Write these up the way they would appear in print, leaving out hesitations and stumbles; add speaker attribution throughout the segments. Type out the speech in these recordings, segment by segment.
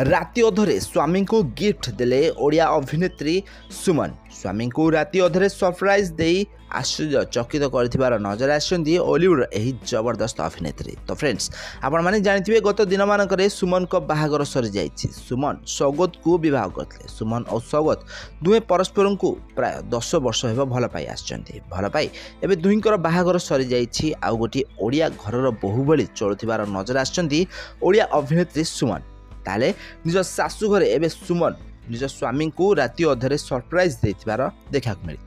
Speaker 1: राति अधरे स्वामी को गिफ्ट देले ओडिया अभिनेत्री सुमन। स्वामी को राति अधरे सरप्राइज दे आश्चर्यचकित कर नजर आसुँच ओलीवुड यही जबरदस्त अभिनेत्री। तो फ्रेंड्स आपण मैंने जानते गत दिन मानक सुमन को बाहागर सरी जाइए। सुमन सौगत को विवाह करते। सुमन और सौगत दुहे परस्पर को प्राय 10 वर्ष हो भल पाई आसछन्ती। भल पाई एबे दुहींकर बाहागर सरी जाइए। आउ गोटे ओडिया घरर बहु भली चलुथिबार नजर आसछन्ती ओडिया अभिनेत्री सुमन। ताले निज शाशु घरे एबे सुमन निज स्वामी को राति अधरे सरप्राइज देथिबार देखा मिली।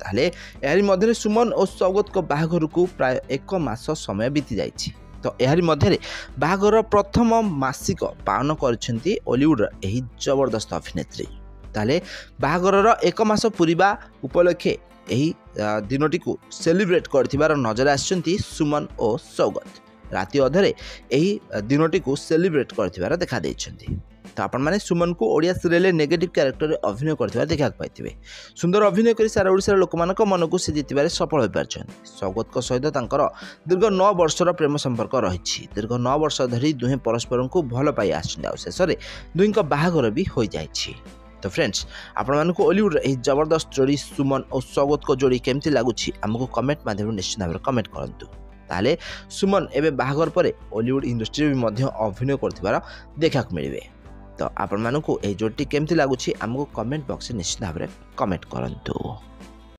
Speaker 1: ताले एहरी मध्य सुमन और सौगत को बाहागर को प्राय 1 मास समय बीती जाइछि। तो एहरी मध्य बाहागर प्रथम मासिक पालन करछन्ती ओलीवुड यही जबरदस्त अभिनेत्री। ताले बाहागर 1 मास पूरीबा उपलक्षे यही दिनटी को सेलिब्रेट करथिबार नजर आछन्ती सुमन और सौगत। राति अधरे यही दिनटी को सेलिब्रेट करथिबार देखा देछन्ती। तो आपण माने सुमन को ओडिया सीरियल नेगेटिव कैरेक्टर अभिनय करथिबार देखा पाइथिबे। सुंदर अभिनय करी सारा ओडिसा लोकमानक मन को से जितिबारे सफल हो पारछन्ती। सौगत को सहित तांकर दीर्घ 9 वर्षर प्रेम संपर्क रहिछि। दीर्घ 9 वर्ष धरी दुहे परस्पर को भल पाई आछन्ती। आ शेष रे दुहिंक बाहागर भी हो जाइछि। तो फ्रेंड्स आपण मानक ओलीवुड यही जबरदस्त जोड़ी सुमन और सौगत को जोड़ी केमती लागुछि हमको कमेंट माध्यम निश्चित भाव कमेंट करंतु। ताले सुमन एबे बाहागर परे ओलीवुड इंडस्ट्री भी मध्य अभिनय करथिबार देखा मिलिबे। तो आपण मानक ए जोड़ी केमती लागुछि हमको कमेंट बॉक्स निश्चित भाव कमेंट करंतु।